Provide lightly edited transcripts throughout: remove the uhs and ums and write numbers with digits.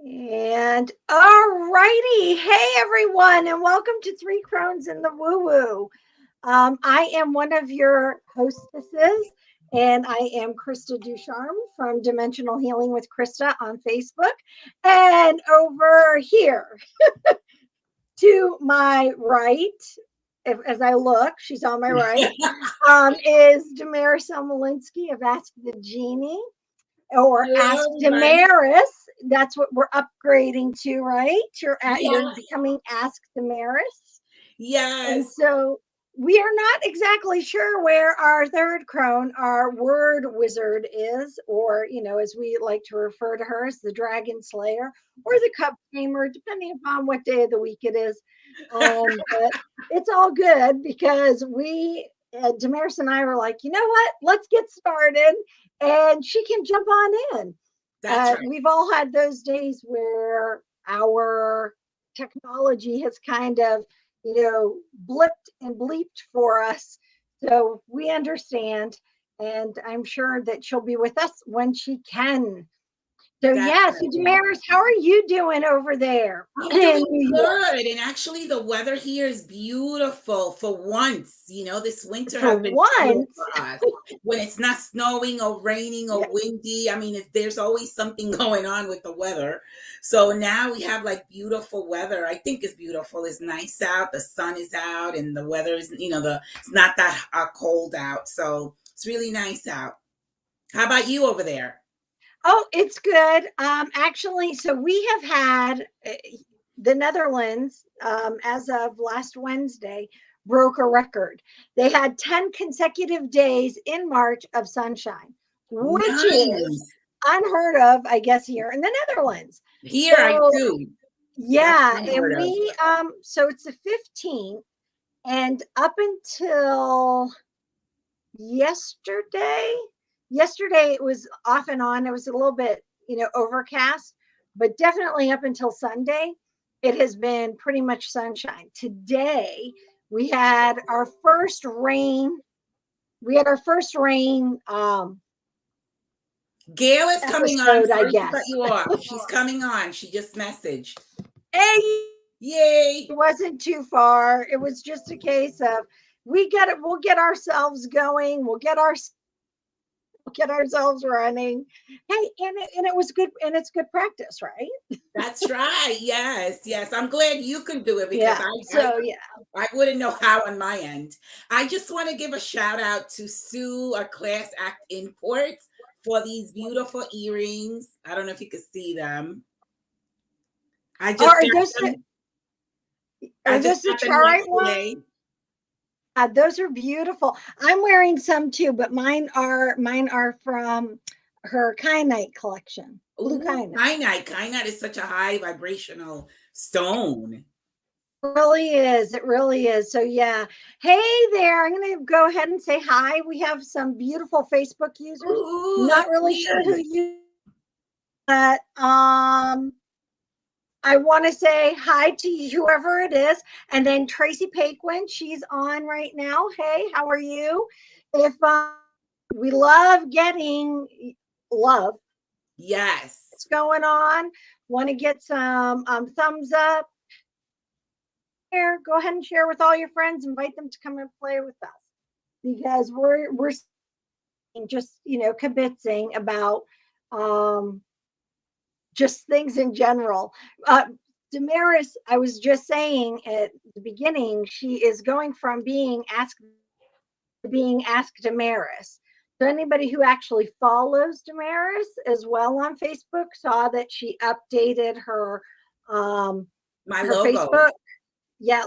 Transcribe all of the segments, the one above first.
And all righty. Hey, everyone, and welcome to Three Crones in the Woo Woo. I am one of your hostesses, and I am Krista Ducharme from Dimensional Healing with Krista on Facebook. And over here to my right, as I look, she's on my right, is Damaris Samolinski of Ask the Genie. Or Ask Damaris. That's what we're upgrading to, right? You're becoming Ask Damaris. Yes. And so we are not exactly sure where our third crone, our word wizard, is, or as we like to refer to her as the dragon slayer or the cup tamer, depending upon what day of the week it is. But it's all good because Damaris and I were like, you know what? Let's get started. And she can jump on in. That's right. We've all had those days where our technology has kind of, blipped and bleeped for us. So we understand. And I'm sure that she'll be with us when she can. So yes, Damaris, how are you doing over there? I'm doing good. And actually the weather here is beautiful for once. This winter has been beautiful for us. When it's not snowing or raining or windy. I mean, there's always something going on with the weather. So now we have like beautiful weather. I think it's beautiful. It's nice out. The sun is out and the weather is, it's not that cold out. So it's really nice out. How about you over there? Oh, it's good. Actually, so we have had the Netherlands, as of last Wednesday, broke a record. They had 10 consecutive days in March of sunshine, which is unheard of, I guess, here in the Netherlands. Here, I do. Yeah, and we, so it's the 15th, and up until yesterday it was off and on. It was a little bit, overcast, but definitely up until Sunday, it has been pretty much sunshine. Today, we had our first rain. Gayle is coming on. I guess. You are. She's coming on. She just messaged. Hey! Yay! It wasn't too far. It was just a case of we'll get ourselves going. We'll get ourselves running. Hey, and it was good, and it's good practice, right? That's right. Yes. I'm glad you can do it because I wouldn't know how on my end. I just want to give a shout out to Sue or Class Act Imports for these beautiful earrings. I don't know if you can see them. Are those the Charite ones? Those are beautiful. I'm wearing some too, but mine are from her Kyanite collection. Blue Kyanite. Kyanite is such a high vibrational stone. It really is. So yeah. Hey there. I'm going to go ahead and say hi. We have some beautiful Facebook users. Not really sure who you, but I want to say hi to whoever it is. And then Tracy Paquin, she's on right now. Hey, how are you? If we love getting love. Yes. What's going on? Want to get some thumbs up? Go ahead and share with all your friends. Invite them to come and play with us. Because we're just, kibitzing about just things in general. Damaris, I was just saying at the beginning, she is going from being Ask Damaris. So anybody who actually follows Damaris as well on Facebook saw that she updated her logo. Facebook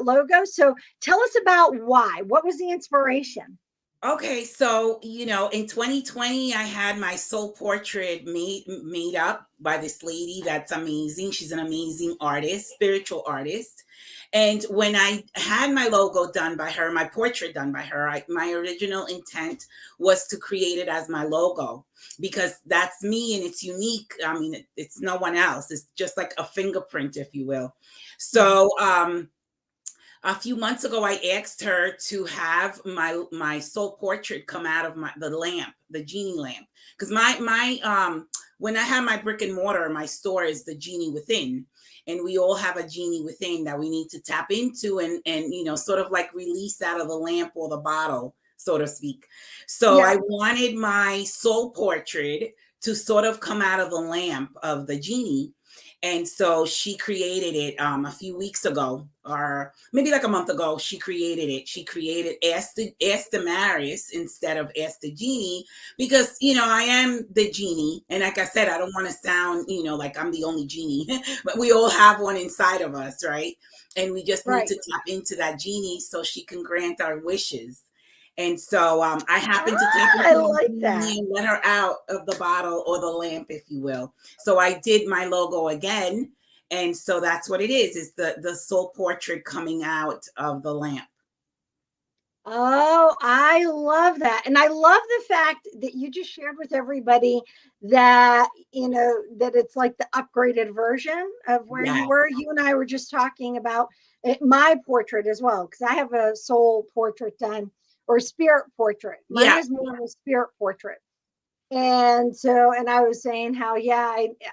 logo. So tell us about why. What was the inspiration? Okay, so in 2020, I had my soul portrait made up by this lady that's amazing. She's an amazing artist, spiritual artist. And when I had my logo done by her, my portrait done by her, my original intent was to create it as my logo because that's me and it's unique. I mean, it's no one else. It's just like a fingerprint, if you will. So a few months ago, I asked her to have my soul portrait come out of the lamp, the Genie lamp, because my when I have my brick and mortar, my store is the Genie within, and we all have a Genie within that we need to tap into and sort of like release out of the lamp or the bottle, so to speak. So I wanted my soul portrait to sort of come out of the lamp of the Genie. And so she created it a few weeks ago, or maybe like a month ago. She created it. She created Ask Damaris instead of Ask the Genie, because I am the Genie, and like I said, I don't want to sound like I'm the only Genie, but we all have one inside of us, right? And we just need to tap into that Genie so she can grant our wishes. And so I happened to tap into the Genie and let her out of the bottle or the lamp, if you will. So I did my logo again. And so that's what it is. It's the soul portrait coming out of the lamp. Oh, I love that. And I love the fact that you just shared with everybody that, that it's like the upgraded version of where you were. You and I were just talking about my portrait as well, because I have a soul portrait done, or spirit portrait. Mine is more of a spirit portrait. And so, and I was saying how,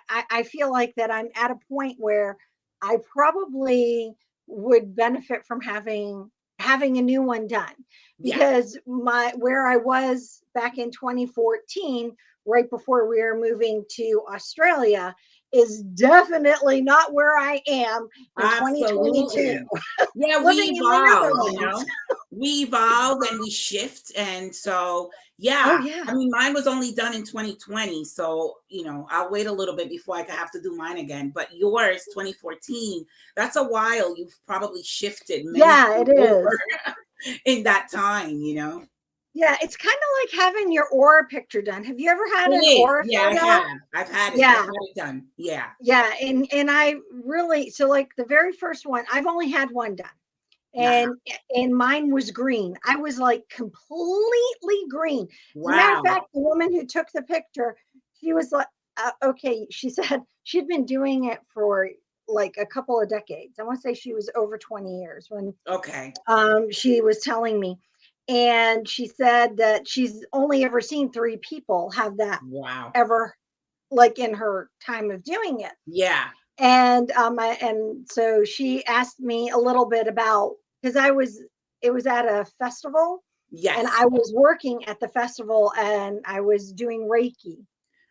I feel like that I'm at a point where I probably would benefit from having a new one done, because where I was back in 2014, right before we were moving to Australia, is definitely not where I am in 2022. Yeah, we evolve, we evolve and we shift. And so, I mean, mine was only done in 2020. So, I'll wait a little bit before I have to do mine again. But yours, 2014, that's a while. You've probably shifted. It is. In that time, Yeah, it's kind of like having your aura picture done. Have you ever had an aura photo? I have. I've had it. I've had it done. Yeah. Yeah, and I really, so like the very first one, I've only had one done. And mine was green. I was like completely green. As a matter of fact, the woman who took the picture, she was like, okay, she said she'd been doing it for like a couple of decades. I want to say she was over 20 years when she was telling me. And she said that she's only ever seen 3 people have that ever, like in her time of doing it. Yeah. And so she asked me a little bit about, because it was at a festival. Yes. And I was working at the festival and I was doing Reiki.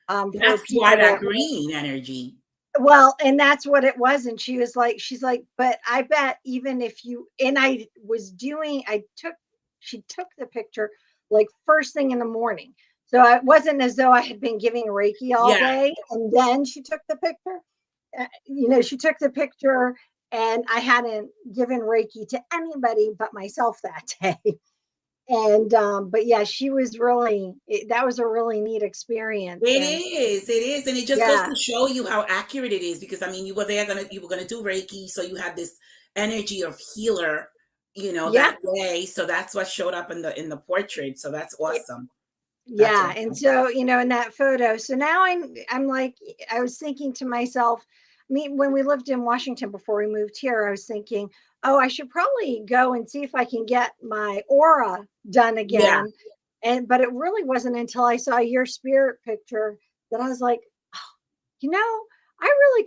That's why that green energy. Well, and that's what it was. And she's like, but I bet even if you, and she took the picture like first thing in the morning. So it wasn't as though I had been giving Reiki all day. And then she took the picture. She took the picture and I hadn't given Reiki to anybody but myself that day. And, but yeah, she was that was a really neat experience. It is. And it just goes to show you how accurate it is, because I mean, you were going to do Reiki. So you had this energy of healer, that day. So that's what showed up in the portrait. So that's awesome. Yeah. And so, in that photo, so now I'm like, I was thinking to myself, when we lived in Washington before we moved here, I was thinking, oh, I should probably go and see if I can get my aura done again. But it really wasn't until I saw your spirit picture that I was like, oh, I really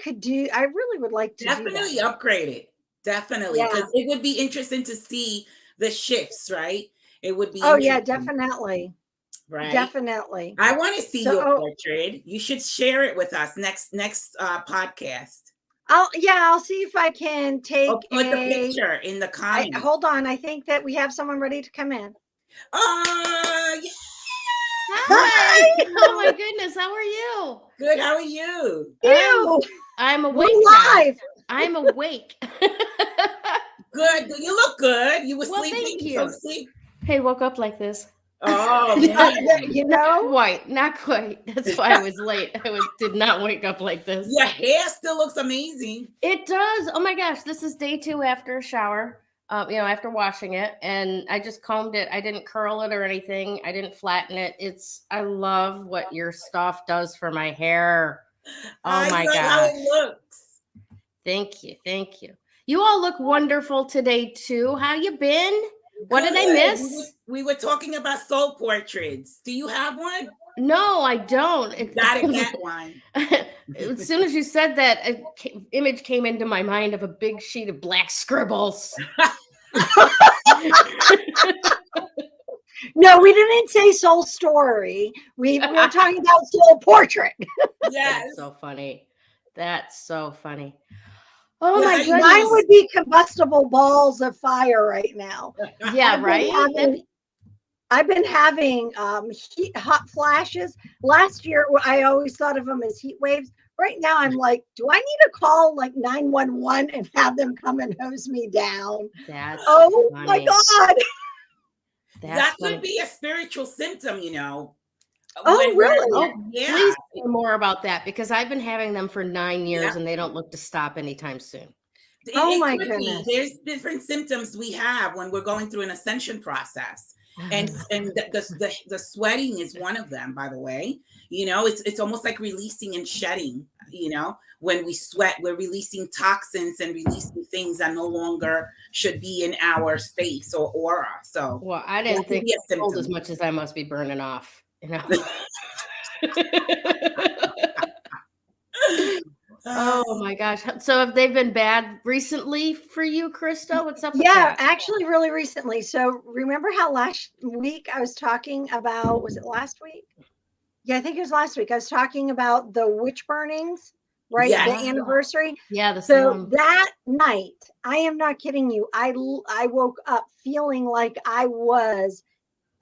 would like to definitely upgrade it. Definitely. Because it would be interesting to see the shifts, right? It would be definitely. Right. Definitely. I want to see your portrait. You should share it with us next podcast. I'll see if I can take put the picture in the comments. Hold on, I think that we have someone ready to come in. Yeah. Hi. Oh my goodness, how are you? Good. How are you? I'm awake. Live. I'm awake. Good. You look good. You were sleeping. Thank you. Hey, woke up like this. Oh, not quite. That's why I was late. Did not wake up like this. Your hair still looks amazing. It does. Oh my gosh, this is day 2 after a shower. After washing it, and I just combed it. I didn't curl it or anything. I didn't flatten it. I love what your stuff does for my hair. Oh my gosh. How it looks. Thank you. You all look wonderful today too. How you been? What did I miss? We were talking about soul portraits. Do you have one? No, I don't. Gotta get one. As soon as you said that, image came into my mind of a big sheet of black scribbles. No, we didn't say soul story. We were talking about soul portrait. Yes. That's so funny. That's so funny. Oh yeah, my goodness. Mine would be combustible balls of fire right now. Yeah, I've been having hot flashes. Last year, I always thought of them as heat waves. Right now, I'm like, do I need to call like 911 and have them come and hose me down? That's my God. That could be a spiritual symptom, you know. Oh, really? Oh, yeah. Please say more about that, because I've been having them for 9 years and they don't look to stop anytime soon. My goodness. There's different symptoms we have when we're going through an ascension process. And the sweating is one of them, by the way. You know, it's almost like releasing and shedding. You know, when we sweat, we're releasing toxins and releasing things that no longer should be in our space or aura. So, well, I didn't think it cold as much as I must be burning off. You know. Oh my gosh. So have they been bad recently for you, Krista? What's up with that? Actually really recently. So remember how last week I was talking about, was it last week? Yeah, I think it was last week. I was talking about the witch burnings, right? The anniversary. Yeah. So that night, I am not kidding you. I woke up feeling like I was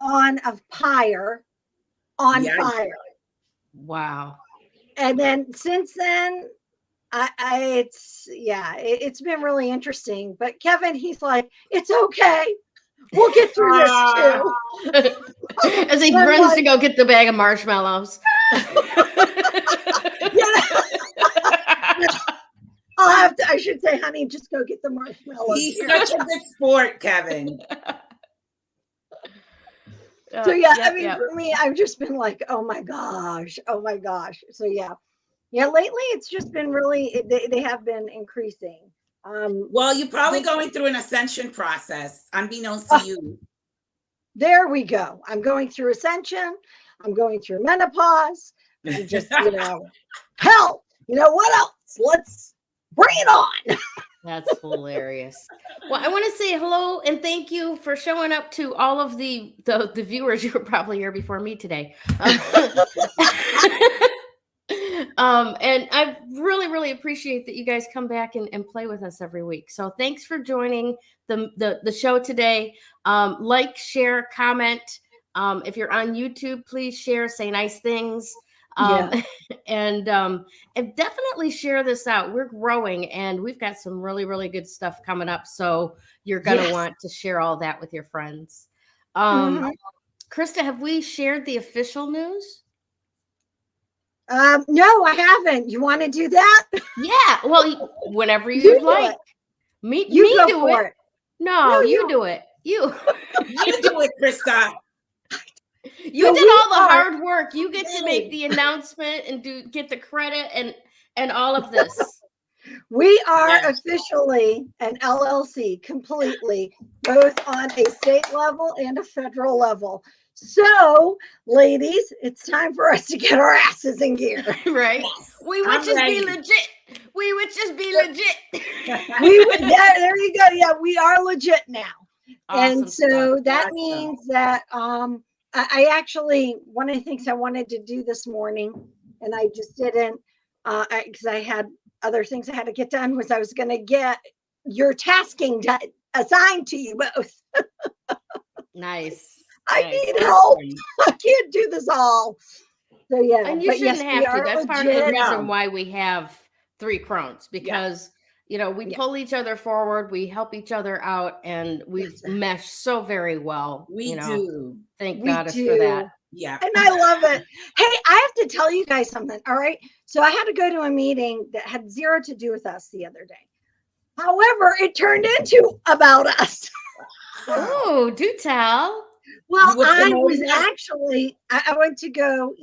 on a pyre, fire. Wow. And then since then, it's been really interesting. But Kevin, he's like, it's okay. We'll get through this too. As he runs to go get the bag of marshmallows. I should say, honey, just go get the marshmallows. He's such a good sport, Kevin. So for me, I've just been like, oh my gosh. So lately it's just been really, they have been increasing. Well, you're probably going through an ascension process, unbeknownst to you. There we go. I'm going through ascension. I'm going through menopause. I'm just, hell, what else? Let's bring it on. That's hilarious. Well, I want to say hello and thank you for showing up to all of the viewers. You were probably here before me today. And I really, really appreciate that you guys come back and play with us every week. So thanks for joining the show today. Like, share, comment. If you're on YouTube, please share, say nice things. And definitely share this out. We're growing and we've got some really, really good stuff coming up. So you're going to want to share all that with your friends. Krista, have we shared the official news? No, I haven't. You want to do that? Yeah. Well, whenever you'd like. Me do it. No, you do it. You do it, Krista. You did all the hard work. You get to make the announcement and get the credit and all of this. We are officially an LLC completely, both on a state level and a federal level. So, ladies, it's time for us to get our asses in gear. Right? We would just be legit. We would just be legit. There you go. Yeah, we are legit now. Awesome and so stuff. that means that I actually, one of the things I wanted to do this morning, and I just didn't, because I had other things I had to get done, was I was going to get your tasking assigned to you both. Nice. I need help. I can't do this all. So yeah, and you shouldn't have to. That's part of the reason why we have 3 Crones, because we pull each other forward, we help each other out, and we've meshed so very well. We do. Thank Goddess for that. Yeah. And I love it. Hey, I have to tell you guys something. All right. So I had to go to a meeting that had zero to do with us the other day. However, it turned into about us. Oh, do tell. Well, I went to go,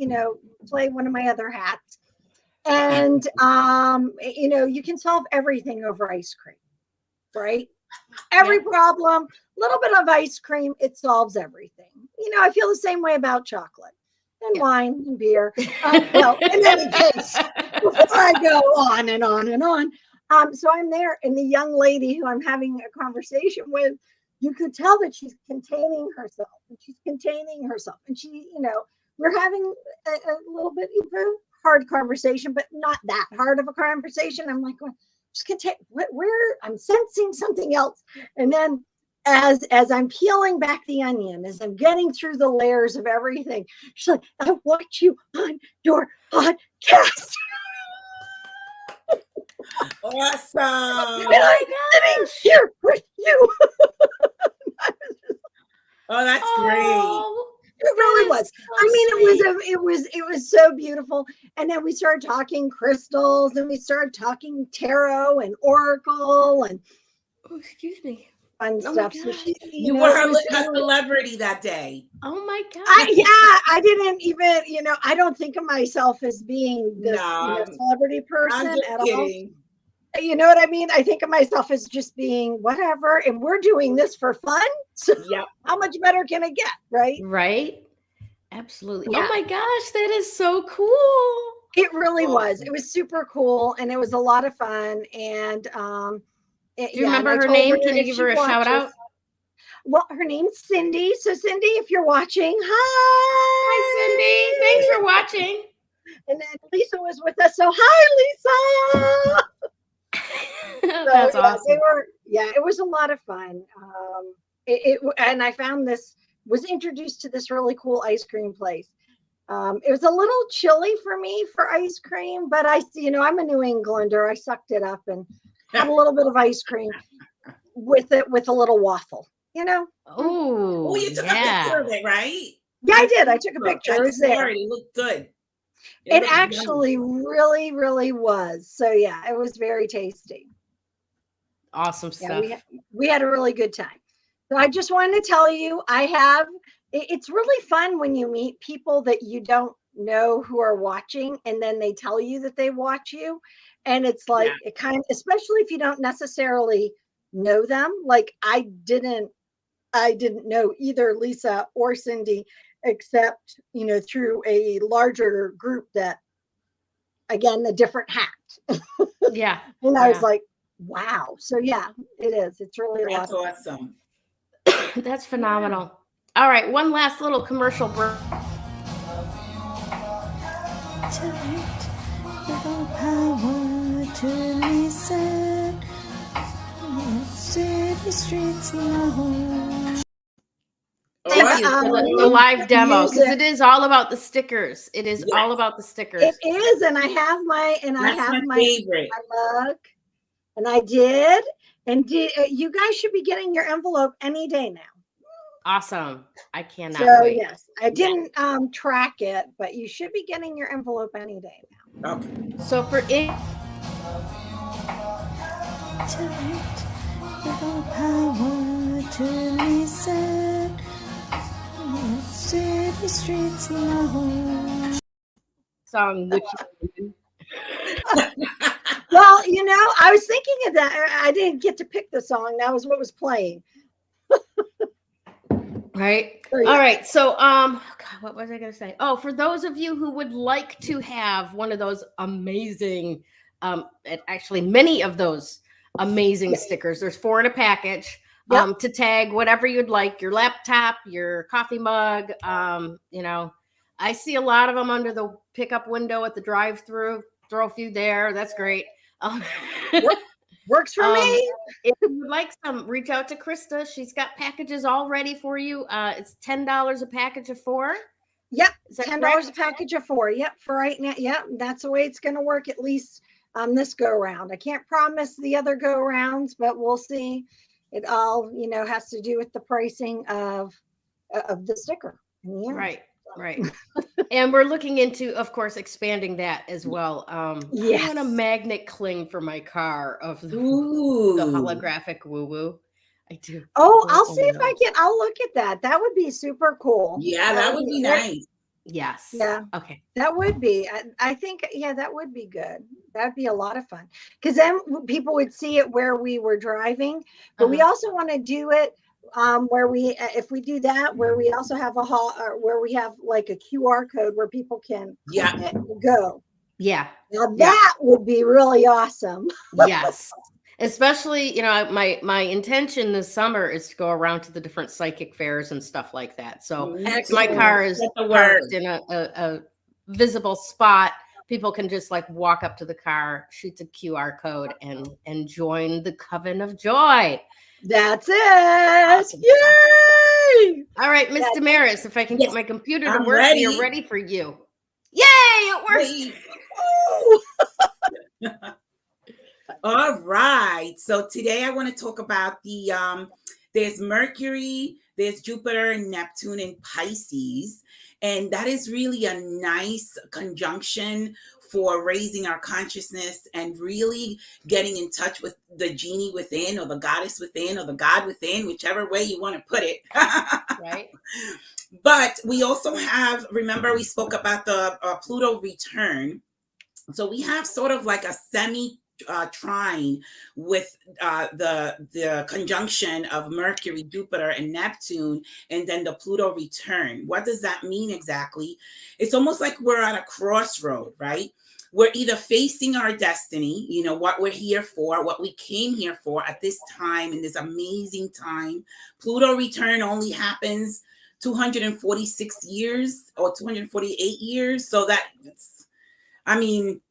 play one of my other hats. And, you can solve everything over ice cream. right? Every problem, little bit of ice cream, it solves everything. You know, I feel the same way about chocolate and wine and beer. Well, in any case, before I go on and on and on, so I'm there, and the young lady who I'm having a conversation with, you could tell that she's containing herself, and she, you know, we're having a little bit of a hard conversation, but not that hard of a conversation. I'm like, well, just contain. Where I'm sensing something else, and then as I'm peeling back the onion, as I'm getting through the layers of everything, she's like, I watch you on your podcast. Awesome. And I'm sitting here with you. Oh, that's great. It really was. So I mean, it was so beautiful. And then we started talking crystals, and we started talking tarot and oracle and excuse me, fun stuff. So you were a celebrity that day. Oh my God. I didn't even, you know, I don't think of myself as being this celebrity person at all. You know what I mean? I think of myself as just being whatever, and we're doing this for fun. So how much better can it get, right? Right. Absolutely. Yeah. Oh my gosh, that is so cool. It really was. It was super cool, and it was a lot of fun. And do you remember her name? Can you give her a shout out? Well, her name's Cindy. So Cindy, if you're watching, hi Cindy. Thanks for watching. And then Lisa was with us. So hi, Lisa. That's awesome. It was a lot of fun. And I found was introduced to this really cool ice cream place. It was a little chilly for me for ice cream, but I'm a New Englander. I sucked it up and had a little bit of ice cream with it, with a little waffle, you know? Oh, you took a picture of it, right? Yeah, I did. I took a picture. It was there. It looked good. It actually really, really was. So yeah, it was very tasty. Awesome stuff. Yeah, we had a really good time. So I just wanted to tell you, it's really fun when you meet people that you don't know who are watching, and then they tell you that they watch you. And it's like, it kind of, especially if you don't necessarily know them. Like I didn't know either Lisa or Cindy, except, you know, through a larger group that, again, a different hat. Yeah. And I was like, wow. So yeah, it is. It's really awesome. That's phenomenal. All right, one last little commercial break. The live demo, because it is all about the stickers. It is all about the stickers. It is, and I have my favorite mug, and I did. And you guys should be getting your envelope any day now. Awesome! I cannot wait. Yes, I didn't track it, but you should be getting your envelope any day now. Okay. So for it. City streets alone. Song. Well, you know, I was thinking of that. I didn't get to pick the song. That was what was playing. Right. All right. So, God, what was I going to say? Oh, for those of you who would like to have one of those amazing, actually many of those amazing stickers, there's 4 in a package. To tag whatever you'd like, your laptop, your coffee mug. You know, I see a lot of them under the pickup window at the drive-through. Throw a few there. That's great. Works for me. If you would like some, reach out to Krista. She's got packages all ready for you. It's $10 a package of 4. Yep, $10 a package of 4. Yep, for right now. Yep, that's the way it's going to work, at least this go around. I can't promise the other go rounds, but we'll see. It all, you know, has to do with the pricing of the sticker. Right. And we're looking into, of course, expanding that as well. I want a magnet cling for my car of the holographic woo-woo. I do. Oh, I'll see if I can. I'll look at that. That would be super cool. Yeah, that would be nice. Yes. Yeah. Okay. That would be. I think, that would be good. That'd be a lot of fun, because then people would see it where we were driving. But we also want to do it where we, if we do that, where we also have a hall, or where we have like a QR code where people can click it and go. Yeah. Now that would be really awesome. Yes. Especially, you know, my intention this summer is to go around to the different psychic fairs and stuff like that. So my car is parked in a visible spot. People can just like walk up to the car, shoot the QR code, and join the Coven of Joy. That's it. Awesome. Yay! All right, Miss Damaris, if I can get my computer to work, we are ready for you. Yay! It worked. All right. So today I want to talk about there's Mercury, there's Jupiter and Neptune in Pisces. And that is really a nice conjunction for raising our consciousness and really getting in touch with the genie within, or the goddess within, or the god within, whichever way you want to put it. Right. But we also have, remember we spoke about the Pluto return. So we have sort of like a trine with the conjunction of Mercury, Jupiter, and Neptune, and then the Pluto return. What does that mean exactly? It's almost like we're at a crossroad, right? We're either facing our destiny, you know, what we're here for, what we came here for at this time, in this amazing time. Pluto return only happens 246 years or 248 years. So that's, I mean,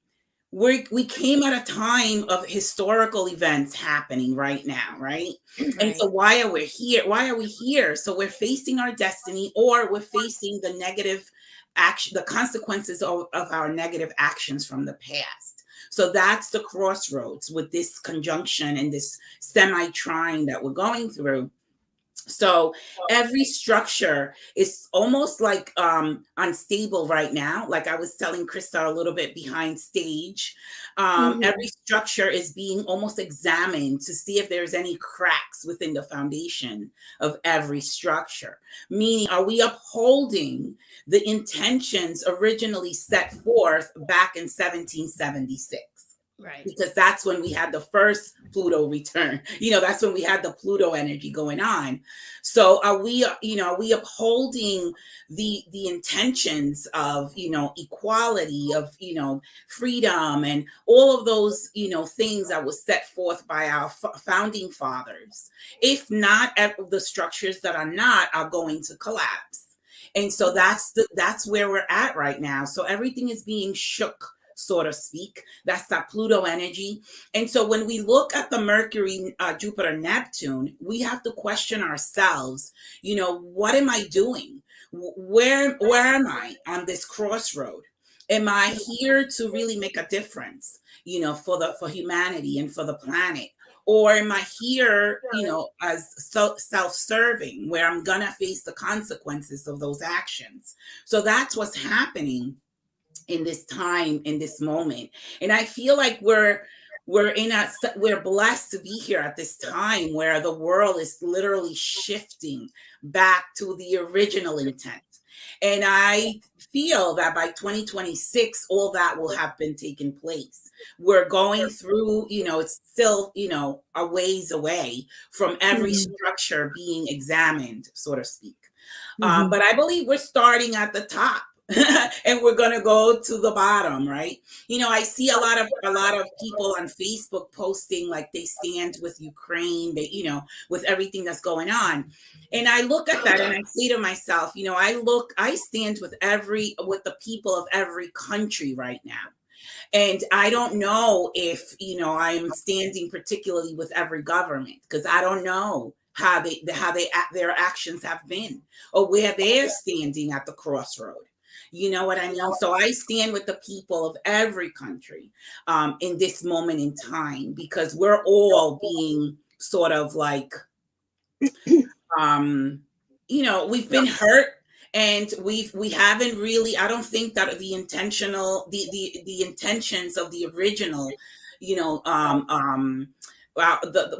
we came at a time of historical events happening right now, right? And so why are we here? Why are we here? So we're facing our destiny, or we're facing the negative action, the consequences of our negative actions from the past. So that's the crossroads with this conjunction and this semi-trine that we're going through. So every structure is almost like unstable right now. Like I was telling Krista a little bit behind stage, every structure is being almost examined to see if there's any cracks within the foundation of every structure. Meaning, are we upholding the intentions originally set forth back in 1776? Right. Because that's when we had the first Pluto return. You know, that's when we had the Pluto energy going on. So are we upholding the intentions of, you know, equality, of, you know, freedom, and all of those, you know, things that was set forth by our founding fathers? If not, the structures that are not are going to collapse. And so that's where we're at right now. So everything is being shook, so to speak. That's that Pluto energy. And so when we look at the Mercury, Jupiter, Neptune, we have to question ourselves, you know, what am I doing? Where am I on this crossroad? Am I here to really make a difference, you know, for humanity and for the planet? Or am I here, you know, as self-serving, where I'm gonna face the consequences of those actions? So that's what's happening in this time, in this moment. And I feel like we're blessed to be here at this time where the world is literally shifting back to the original intent. And I feel that by 2026, all that will have been taken place. We're going through, you know, it's still, you know, a ways away from every structure being examined, so to speak. But I believe we're starting at the top. And we're going to go to the bottom, right? You know, I see a lot of people on Facebook posting like they stand with Ukraine, they, you know, with everything that's going on. And I look at that and I say to myself, you know, I stand with the people of every country right now. And I don't know if, you know, I'm standing particularly with every government, because I don't know how their actions have been, or where they're standing at the crossroad. You know what I mean? So I stand with the people of every country in this moment in time, because we're all being sort of like, you know, we've been hurt, and we haven't really, I don't think that the intentions of the original, you know,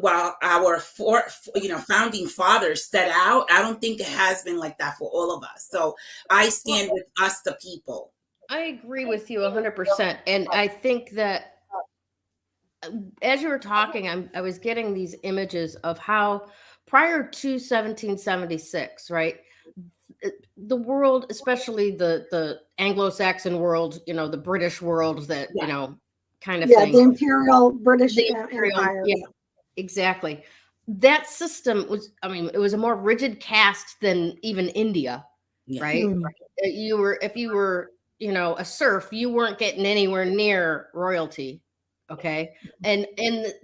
while our founding fathers set out, I don't think it has been like that for all of us. So I stand with us, the people. I agree with you 100%. And I think that as you were talking, I was getting these images of how prior to 1776, right? The world, especially the Anglo-Saxon world, the British world, that kind of thing. The Imperial British The Imperial, Empire. yeah, exactly. That system was, it was a more rigid caste than even India, right? If you were, a serf, you weren't getting anywhere near royalty. Okay. And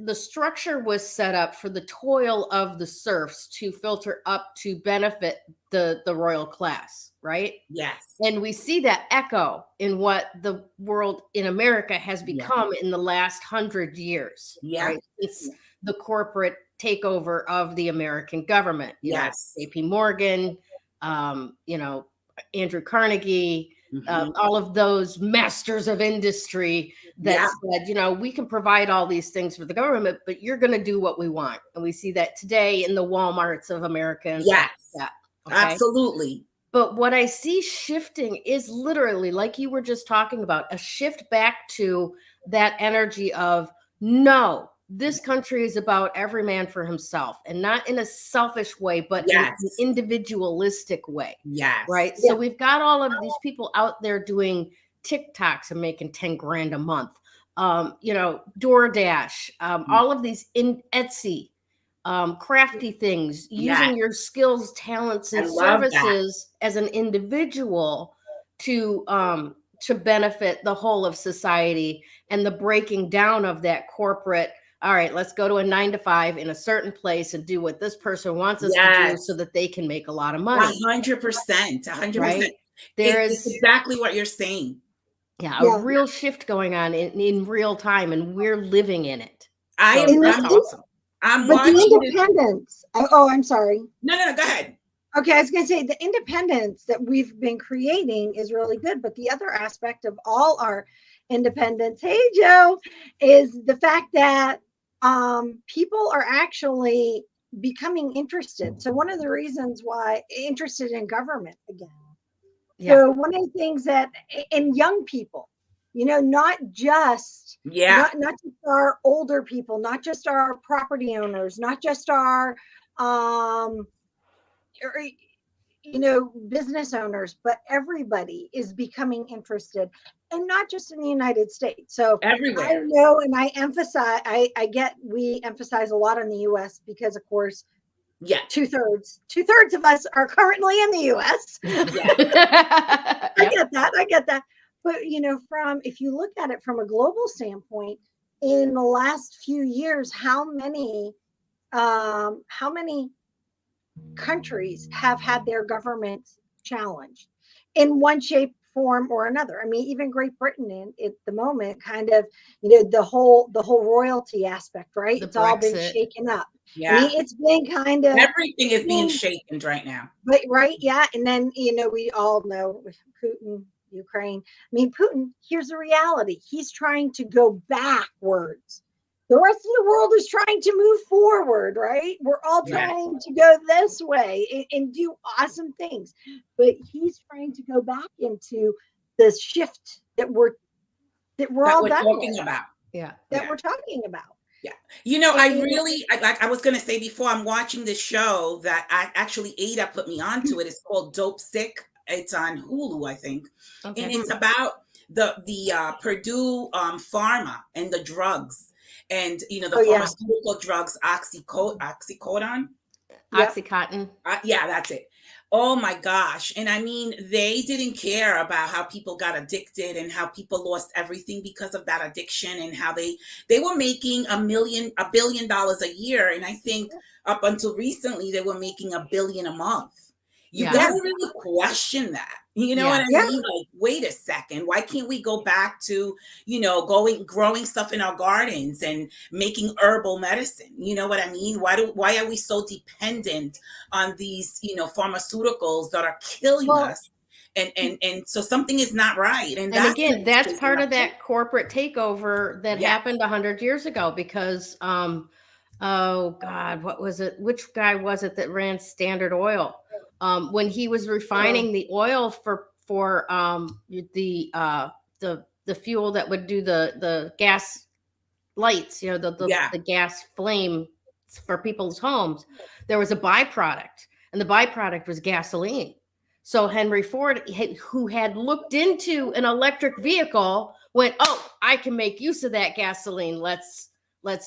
the structure was set up for the toil of the serfs to filter up to benefit the royal class, right? Yes. And we see that echo in what the world in America has become in the last 100 years. Yeah. Right? It's the corporate takeover of the American government. Yes. JP Morgan, Andrew Carnegie, all of those masters of industry that said, we can provide all these things for the government, but you're going to do what we want. And we see that today in the Walmarts of America. And yes. That, okay? Absolutely. But what I see shifting is literally, like you were just talking about, a shift back to that energy of, no, this country is about every man for himself, and not in a selfish way, but in an individualistic way. Yes. Right. Yeah. So we've got all of these people out there doing TikToks and making 10 grand a month. DoorDash, all of these in Etsy, crafty things, using your skills, talents, and services as an individual to benefit the whole of society, and the breaking down of that corporate. All right, let's go to a 9-to-5 in a certain place and do what this person wants us to do so that they can make a lot of money. 100%. 100%. Right? It's exactly what you're saying. Yeah, a real shift going on in real time, and we're living in it. That's awesome. But the independence. I'm sorry. No, go ahead. Okay, I was going to say the independence that we've been creating is really good. But the other aspect of all our independence, hey, Joe, is the fact that people are actually becoming interested. So one of the reasons why interested in government again. Yeah. So one of the things that in young people, not just not just our older people, not just our property owners, not just our business owners, but everybody is becoming interested, and not just in the United States. So everywhere. I know, and I emphasize, we emphasize a lot in the US because, of course, two-thirds of us are currently in the US. I get that. But if you look at it from a global standpoint, in the last few years, how many countries have had their governments challenged in one shape, form, or another? I mean, even Great Britain at the moment, kind of, the whole royalty aspect, right? It's all been shaken up. Yeah. I mean, it's been kind of everything is being shaken right now. But yeah. And then we all know with Putin, Ukraine. I mean, Putin, here's the reality. He's trying to go backwards. The rest of the world is trying to move forward, right? We're all trying to go this way and do awesome things. But he's trying to go back into the shift that we're talking about. Yeah. That we're talking about. Yeah. I was going to say before, I'm watching this show that Ada put me onto it. It's called Dope Sick. It's on Hulu, I think. Okay. And it's about the Purdue Pharma and the drugs. And the pharmaceutical drugs, Oxycodone. Oxycontin. Yeah, that's it. Oh my gosh. And I mean, they didn't care about how people got addicted and how people lost everything because of that addiction, and how they were making $1 billion a year. And I think up until recently, they were making $1 billion a month. You gotta really question that. You know what I mean? Like, wait a second. Why can't we go back to, growing stuff in our gardens and making herbal medicine? You know what I mean? Why are we so dependent on these, pharmaceuticals that are killing us? And so something is not right. And again, that's part of that corporate takeover that happened 100 years ago, because, oh God, what was it? Which guy was it that ran Standard Oil? When he was refining the oil for the fuel that would do the gas lights, the gas flame for people's homes, there was a byproduct, and the byproduct was gasoline. So Henry Ford, who had looked into an electric vehicle, went, "Oh, I can make use of that gasoline. Let's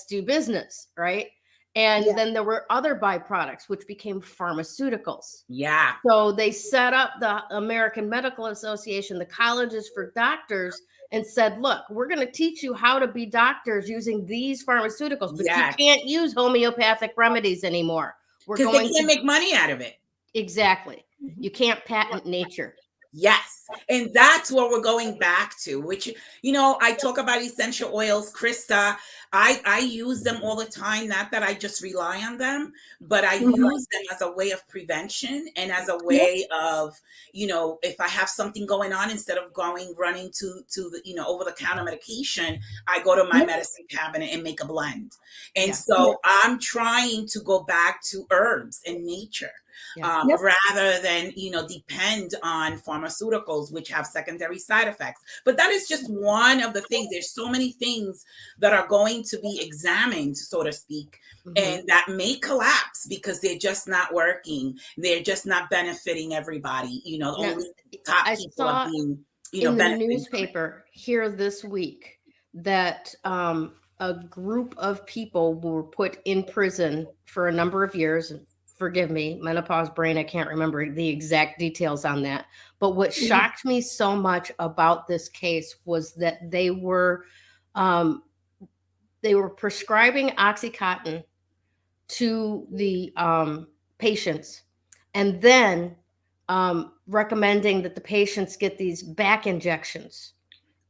do business," right? And then there were other byproducts, which became pharmaceuticals. Yeah. So they set up the American Medical Association, the colleges for doctors, and said, "Look, we're going to teach you how to be doctors using these pharmaceuticals, but you can't use homeopathic remedies anymore. Because they can't make money out of it." Exactly. You can't patent nature. Yes. And that's what we're going back to, which, I talk about essential oils, Krista. I use them all the time. Not that I just rely on them, but I use them as a way of prevention and as a way of, if I have something going on, instead of running to the, over-the-counter medication, I go to my medicine cabinet and make a blend. And so I'm trying to go back to herbs and nature. Rather than, depend on pharmaceuticals, which have secondary side effects. But that is just one of the things. There's so many things that are going to be examined, so to speak, and that may collapse because they're just not working. They're just not benefiting everybody. Only top people are being, in the newspaper here this week that a group of people were put in prison for a number of years. Forgive me, menopause brain, I can't remember the exact details on that. But what shocked me so much about this case was that they were prescribing OxyContin to the patients, and then recommending that the patients get these back injections.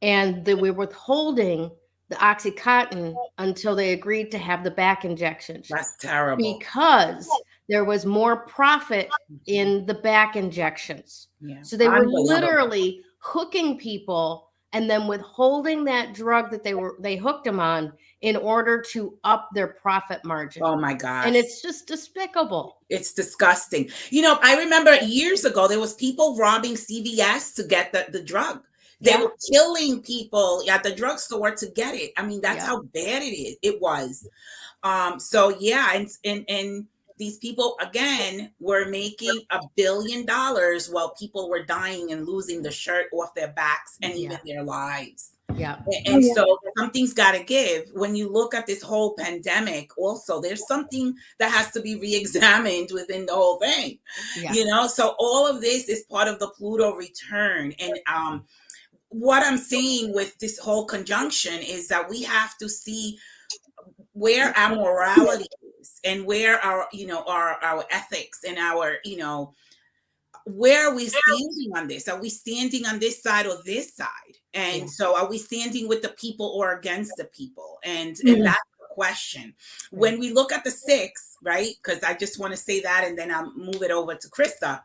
And they were withholding the OxyContin until they agreed to have the back injections. That's terrible. Because there was more profit in the back injections. Yeah. So they were literally hooking people and then withholding that drug that they hooked them on in order to up their profit margin. Oh my gosh. And it's just despicable. It's disgusting. I remember years ago, there was people robbing CVS to get the drug. They were killing people at the drugstore to get it. I mean, that's how bad it was. And these people, again, were making $1 billion while people were dying and losing the shirt off their backs and even their lives. Yeah. And so something's got to give. When you look at this whole pandemic, also, there's something that has to be re-examined within the whole thing. So all of this is part of the Pluto return. And what I'm saying with this whole conjunction is that we have to see where our morality is and where our ethics and our, where are we standing on this? Are we standing on this side or this side? And so are we standing with the people or against the people? And that's the question. When we look at the 6, right? Because I just want to say that, and then I'll move it over to Krista.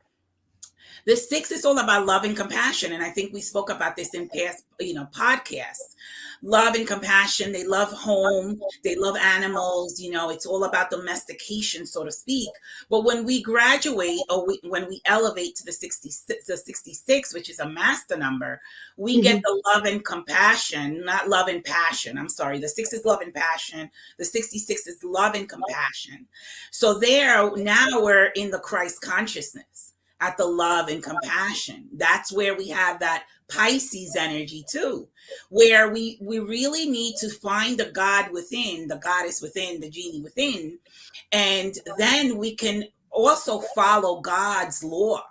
The 6 is all about love and compassion. And I think we spoke about this in past, podcasts. Love and compassion. They love home. They love animals. It's all about domestication, so to speak. But when we graduate or when we elevate to the 66, which is a master number, we get the love and compassion, not love and passion. I'm sorry. The 6 is love and passion. The 66 is love and compassion. So now we're in the Christ consciousness at the love and compassion. That's where we have that Pisces energy too, where we really need to find the God within, the goddess within, the genie within, and then we can also follow God's law.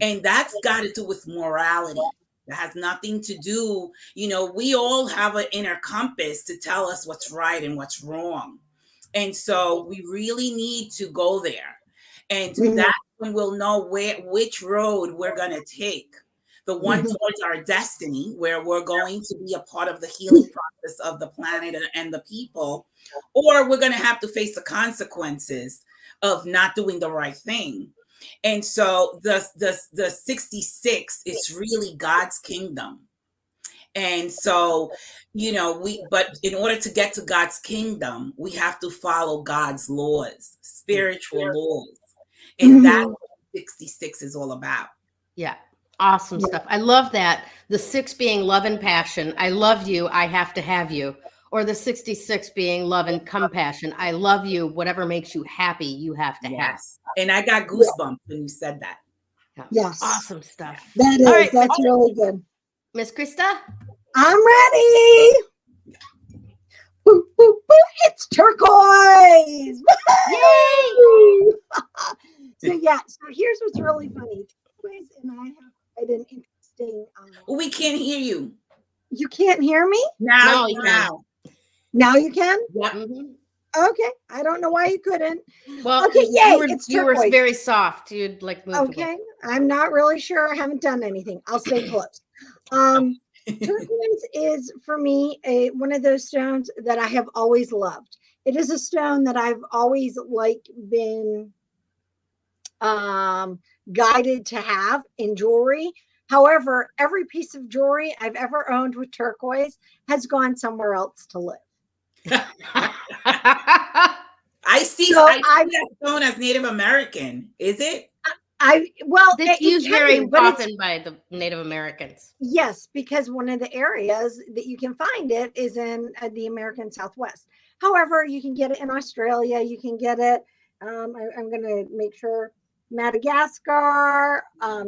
And that's got to do with morality. That has nothing to do, we all have an inner compass to tell us what's right and what's wrong. And so we really need to go there. And that's when we'll know which road we're going to take. The one towards our destiny, where we're going to be a part of the healing process of the planet and the people, or we're going to have to face the consequences of not doing the right thing. And so the 66 is really God's kingdom. And so, but in order to get to God's kingdom, we have to follow God's laws, spiritual laws. And that's what 66 is all about. Yeah. Awesome stuff. I love that. The 6 being love and passion. I love you. I have to have you. Or the 66 being love and compassion. I love you. Whatever makes you happy, you have to have. Yes. And I got goosebumps when you said that. Yeah. Yes. Awesome stuff. That is. All right, That's really good. Miss Krista? I'm ready. Woo, woo, woo. It's turquoise. Yay! So yeah, so here's what's really funny. Turquoise and I have quite an interesting. We can't hear you. You can't hear me? Now, No, you can. Now you can? Yep. Mhm. Okay. I don't know why you couldn't. Well, Okay, yay, it's you were turquoise. very soft. You'd like move Okay. I'm not really sure. I haven't done anything. I'll stay close. Turquoise is for me one of those stones that I have always loved. It is a stone that I've always been guided to have in jewelry. However, every piece of jewelry I've ever owned with turquoise has gone somewhere else to live. I see that stone as Native American. Is it? It's used very often by the Native Americans. Yes, because one of the areas that you can find it is in the American Southwest. However, you can get it in Australia. You can get it. I'm going to make sure Madagascar,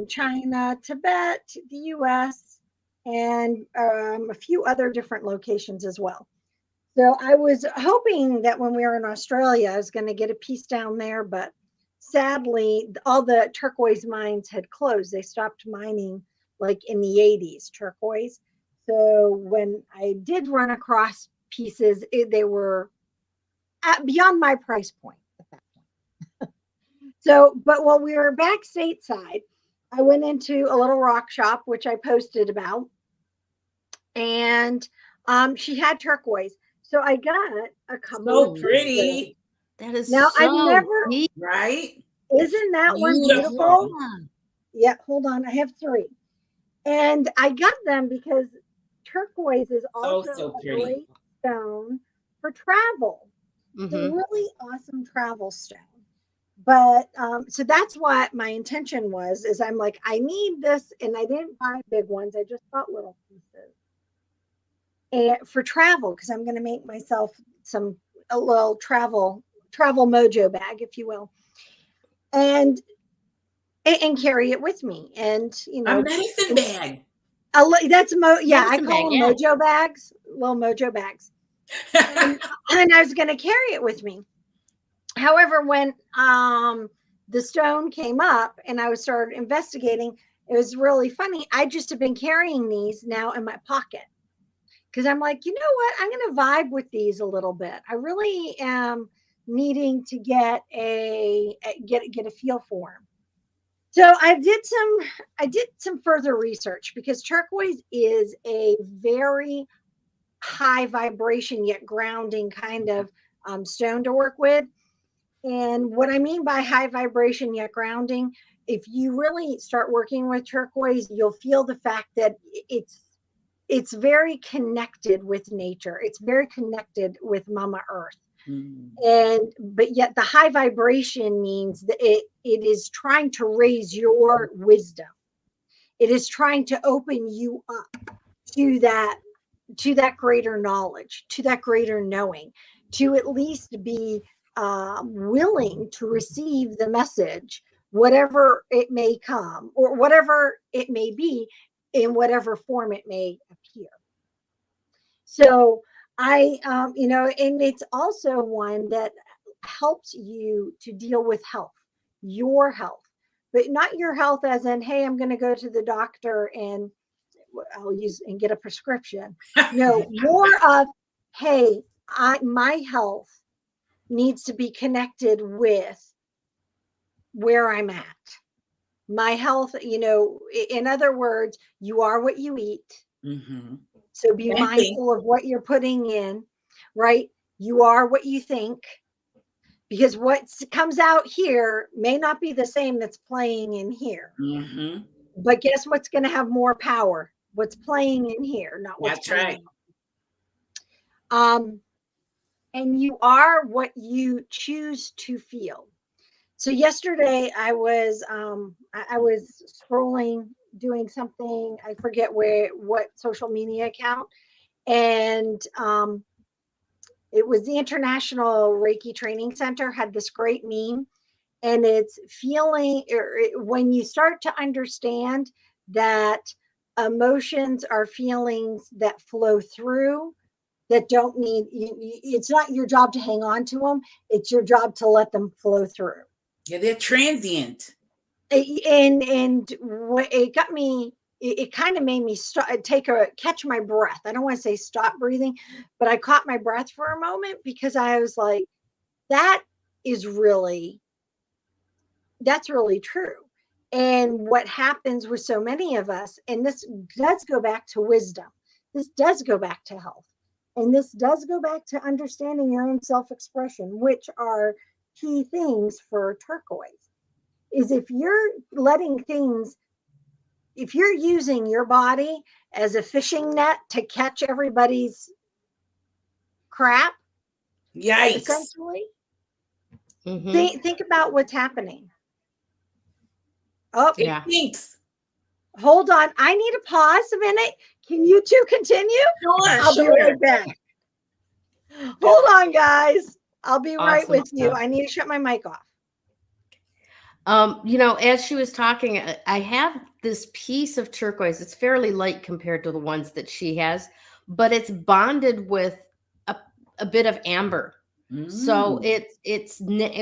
China, Tibet, the U.S., and a few other different locations as well. So I was hoping that when we were in Australia, I was going to get a piece down there, but sadly, all the turquoise mines had closed. They stopped mining like in the 80s, turquoise. So when I did run across pieces, they were beyond my price point at that point. So, but while we were back stateside, I went into a little rock shop, which I posted about, and she had turquoise. So I got a couple. So pretty. That is now so I've never deep. Right? Isn't that one beautiful? Yeah, hold on. I have 3. And I got them because turquoise is also a great stone for travel. It's a really awesome travel stone. But so that's what my intention was, is I'm like, I need this, and I didn't buy big ones. I just bought little pieces. And for travel, because I'm going to make myself a little travel mojo bag, if you will. And carry it with me, and a medicine bag. That's I call them mojo bags, little mojo bags. and I was going to carry it with me. However, when the stone came up and I started investigating, it was really funny. I just have been carrying these now in my pocket because I'm like, you know what? I'm going to vibe with these a little bit. I really am needing to get a feel for them. So I did some further research, because turquoise is a very high vibration yet grounding kind of stone to work with. And what I mean by high vibration yet grounding, if you really start working with turquoise, you'll feel the fact that it's very connected with nature. It's very connected with Mama Earth. But yet the high vibration means that it is trying to raise your wisdom. It is trying to open you up to that greater knowledge, to that greater knowing, to at least be willing to receive the message, whatever it may come or whatever it may be, in whatever form it may appear. So I, and it's also one that helps you to deal with health, your health, but not your health as in, hey, I'm going to go to the doctor and I'll use and get a prescription. No, more of, hey, my health needs to be connected with where I'm at. My health, in other words, you are what you eat. So be mindful of what you're putting in, right? You are what you think, because what comes out here may not be the same that's playing in here. But guess what's going to have more power? What's playing in here, not what's coming out. And you are what you choose to feel. So yesterday I was scrolling, doing something, I forget what social media account, and it was the International Reiki Training Center had this great meme, and it's feeling when you start to understand that emotions are feelings that flow through, that don't need it's not your job to hang on to them, it's your job to let them flow through. Yeah, they're transient. And it got me, it kind of made me catch my breath. I don't want to say stop breathing, but I caught my breath for a moment, because I was like, that's really true. And what happens with so many of us, and this does go back to wisdom, this does go back to health, and this does go back to understanding your own self-expression, which are key things for turquoise, is if you're using your body as a fishing net to catch everybody's crap, yikes, essentially, think about what's happening. Oh, yeah. Thanks. Hold on. I need to pause a minute. Can you two continue? Sure, I'll be right back. Hold on, guys. I'll be right with you. I need to shut my mic off. You know, as she was talking, I have this piece of turquoise. It's fairly light compared to the ones that she has, but it's bonded with a bit of amber. So it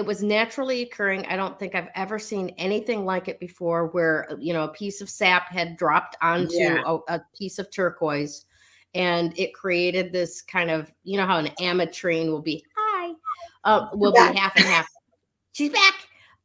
was naturally occurring. I don't think I've ever seen anything like it before, where, you know, a piece of sap had dropped onto a piece of turquoise, and it created this kind of, you know, how an ametrine will be will be half and half. She's back.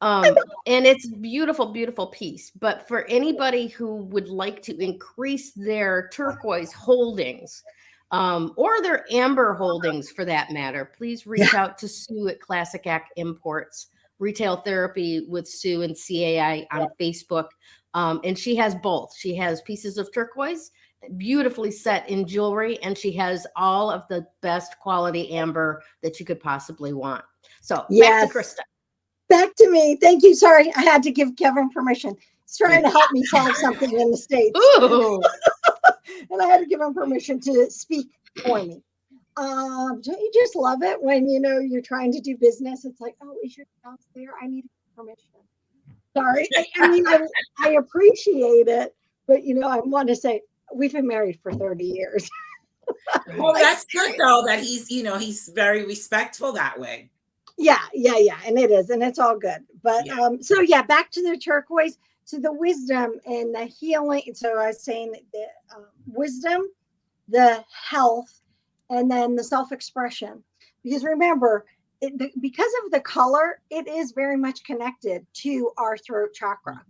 And it's beautiful, beautiful piece. But for anybody who would like to increase their turquoise holdings, or their amber holdings for that matter, please reach out to Sue at Classic Act Imports, Retail Therapy with Sue and CAI on Facebook. And she has both. She has pieces of turquoise, beautifully set in jewelry, and she has all of the best quality amber that you could possibly want. So back to Krista. Back to me. Thank you. Sorry, I had to give Kevin permission. He's trying to help me solve something in the States. Ooh. And I had to give him permission to speak for me. Don't you just love it when, you know, you're trying to do business? It's like, oh, is your house there? I need permission. Sorry. I mean, I appreciate it, but, you know, I want to say we've been married for 30 years. Well, that's good though, that he's, you know, he's very respectful that way. Yeah. And it is, and it's all good. But so yeah, back to the turquoise, to the wisdom and the healing. So I was saying the wisdom, the health, and then the self-expression. Because remember, because of the color, it is very much connected to our throat chakra.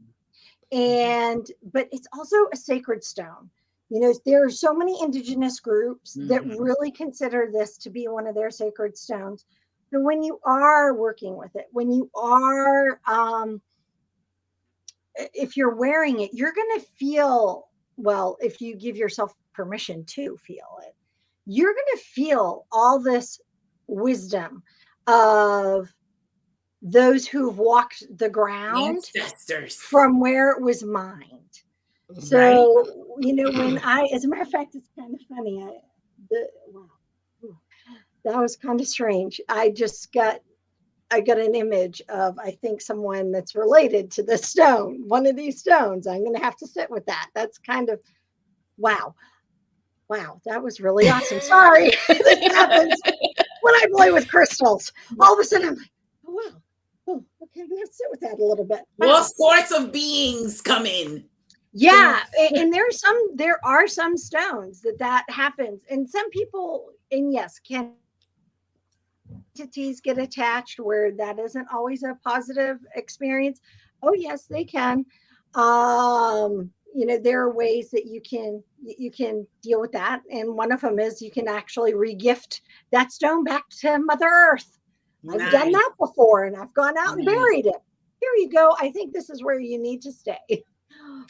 But it's also a sacred stone. You know, there are so many indigenous groups that really consider this to be one of their sacred stones. So when you are working with it, when you are, if you're wearing it, you're going to feel, well, if you give yourself permission to feel it, you're going to feel all this wisdom of those who've walked the ground, ancestors, from where it was mined. So, you know, when as a matter of fact, it's kind of funny. That was kind of strange. I got an image of, I think, someone that's related to the stone, one of these stones. I'm going to have to sit with that. That's kind of, wow, that was really awesome. Sorry. This happens when I play with crystals. All of a sudden, I'm like, oh, wow. Oh, okay, let's sit with that a little bit. Wow. All sorts of beings come in. Yeah, and there are some stones that happens, and some people, and yes, can entities get attached where that isn't always a positive experience. Oh yes, they can. You know, there are ways that you can deal with that, and one of them is you can actually regift that stone back to Mother Earth. Nice. I've done that before, and I've gone out and buried it. Here you go. I think this is where you need to stay.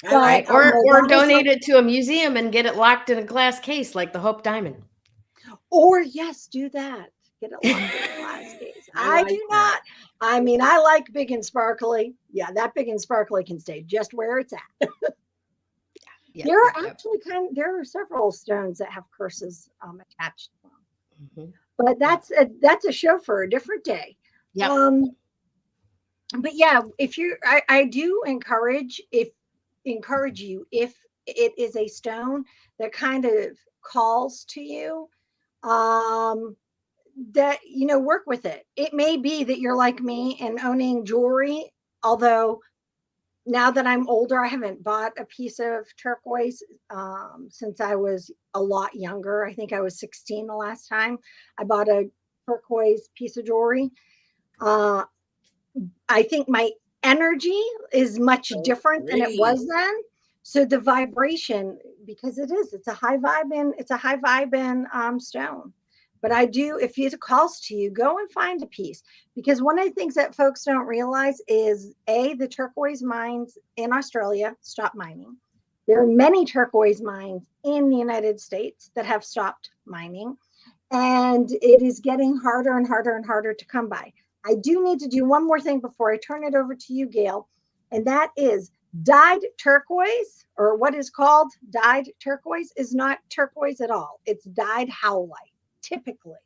But, or donate it to a museum and get it locked in a glass case like the Hope Diamond. Or yes, do that. Get it locked in a glass case. I do not. I mean, I like big and sparkly. Yeah, that big and sparkly can stay just where it's at. There are actually there are several stones that have curses attached to them. but that's a show for a different day. Yeah. But yeah, if you, I do encourage you, if it is a stone that kind of calls to you, that, work with it. It may be that you're like me and owning jewelry, although now that I'm older, I haven't bought a piece of turquoise since I was a lot younger. I think I was 16 the last time I bought a turquoise piece of jewelry. I think my energy is much different than it was then. So the vibration, because it's a high vibe stone. But I do, if it calls to you, go and find a piece. Because one of the things that folks don't realize is the turquoise mines in Australia stopped mining. There are many turquoise mines in the United States that have stopped mining. And it is getting harder and harder and harder to come by. I do need to do one more thing before I turn it over to you, Gayle, and that is dyed turquoise, or what is called dyed turquoise, is not turquoise at all. It's dyed howlite, typically.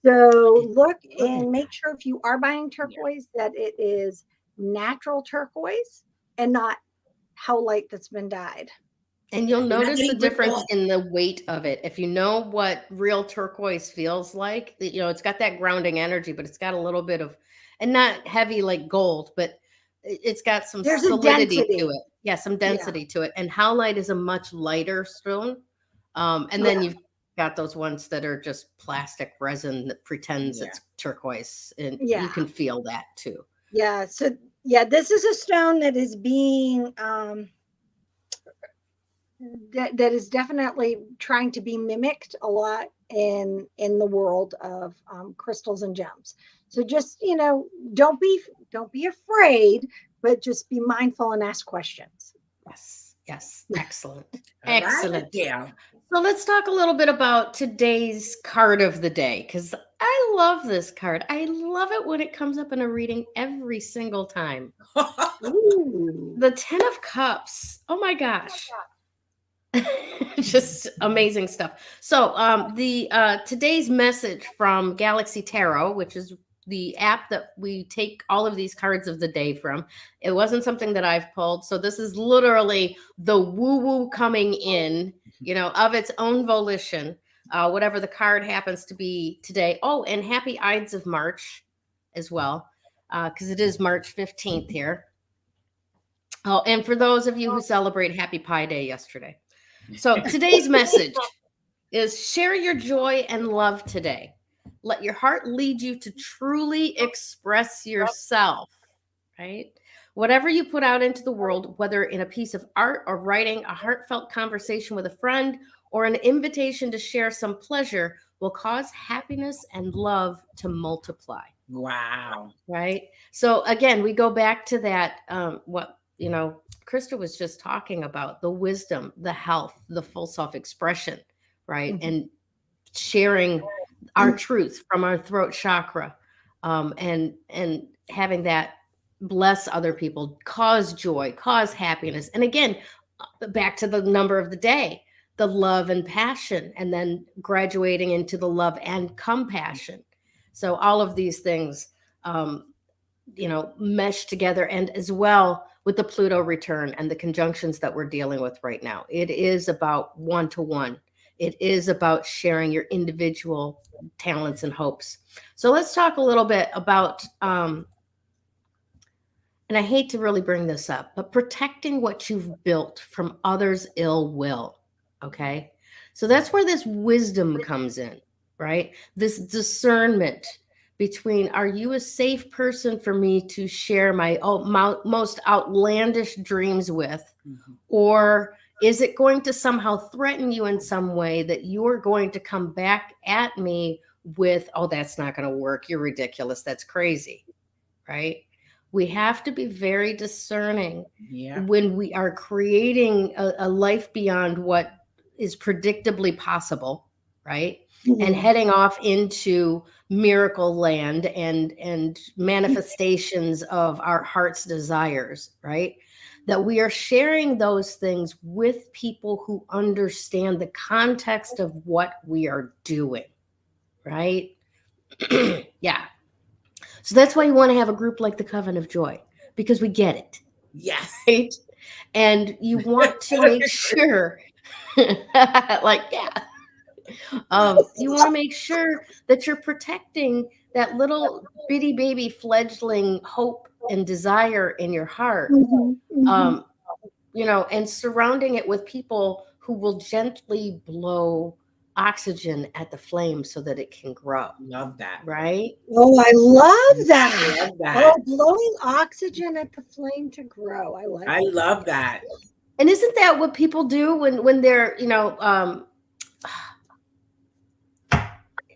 So look and make sure, if you are buying turquoise, that it is natural turquoise and not howlite that's been dyed. And you'll notice the difference in the weight of it. If you know what real turquoise feels like, it's got that grounding energy, but it's got a little bit of, and not heavy like gold, but it's got some solidity to it. Yeah, some density to it. And howlite is a much lighter stone. And then you've got those ones that are just plastic resin that pretends it's turquoise. And you can feel that too. Yeah. So this is a stone that is being that is definitely trying to be mimicked a lot in the world of crystals and gems. So just, don't be afraid, but just be mindful and ask questions. Yes. Excellent. Excellent. Yeah. So let's talk a little bit about today's card of the day, because I love this card. I love it when it comes up in a reading every single time. The 10 of Cups. Oh my gosh. Just amazing stuff. So the today's message from Galaxy Tarot, which is the app that we take all of these cards of the day from. It wasn't something that I've pulled. So this is literally the woo-woo coming in, of its own volition, whatever the card happens to be today. Oh, and happy Ides of March as well, because it is March 15th here. Oh, and for those of you who celebrate Happy Pi Day yesterday. So today's message is share your joy and love today. Let your heart lead you to truly express yourself, right? Whatever you put out into the world, whether in a piece of art or writing, a heartfelt conversation with a friend, or an invitation to share some pleasure, will cause happiness and love to multiply. Wow. Right? So again, we go back to that, Krista was just talking about, the wisdom, the health, the full self-expression, right? Mm-hmm. And sharing our truth from our throat chakra, and having that bless other people, cause joy, cause happiness. And again, back to the number of the day, the love and passion, and then graduating into the love and compassion. So all of these things, mesh together, and as well with the Pluto return and the conjunctions that we're dealing with right now. It is about one-to-one. It is about sharing your individual talents and hopes. So let's talk a little bit about, and I hate to really bring this up, but protecting what you've built from others' ill will, okay? So that's where this wisdom comes in, right? This discernment between, are you a safe person for me to share my most outlandish dreams with, mm-hmm. or is it going to somehow threaten you in some way that you're going to come back at me with, oh, that's not going to work. You're ridiculous. That's crazy, right? We have to be very discerning when we are creating a life beyond what is predictably possible, right? Mm-hmm. And heading off into miracle land and manifestations of our heart's desires, right? That we are sharing those things with people who understand the context of what we are doing, right? Yeah. So that's why you want to have a group like the Coven of Joy, because we get it. Yes. Right? And you want to make sure, like, yeah. You want to make sure that you're protecting that little bitty baby fledgling hope and desire in your heart. You know, and surrounding it with people who will gently blow oxygen at the flame so that it can grow. Love that. Right? Oh, I love that. I love that. Oh, blowing oxygen at the flame to grow. I like I love that. And isn't that what people do when they're, you know,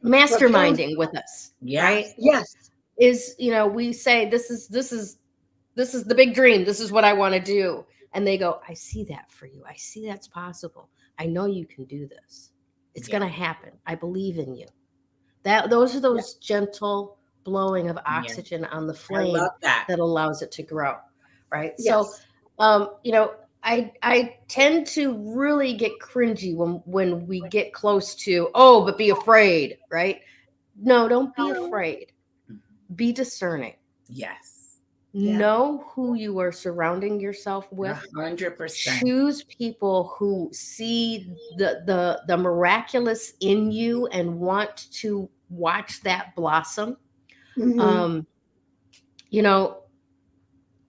masterminding with us? Yes. Right? Yes. Is, you know, we say this is the big dream. This is what I want to do. And they go, I see that for you. I see that's possible. I know you can do this. It's going to happen. I believe in you. Those are those gentle blowing of oxygen on the flame that allows it to grow. Right. Yes. So, you know, I tend to really get cringy when we get close to, oh, but be afraid. Right. No, don't be afraid. Be discerning. Yes. Know who you are surrounding yourself with. 100%. Choose people who see the miraculous in you and want to watch that blossom. You know,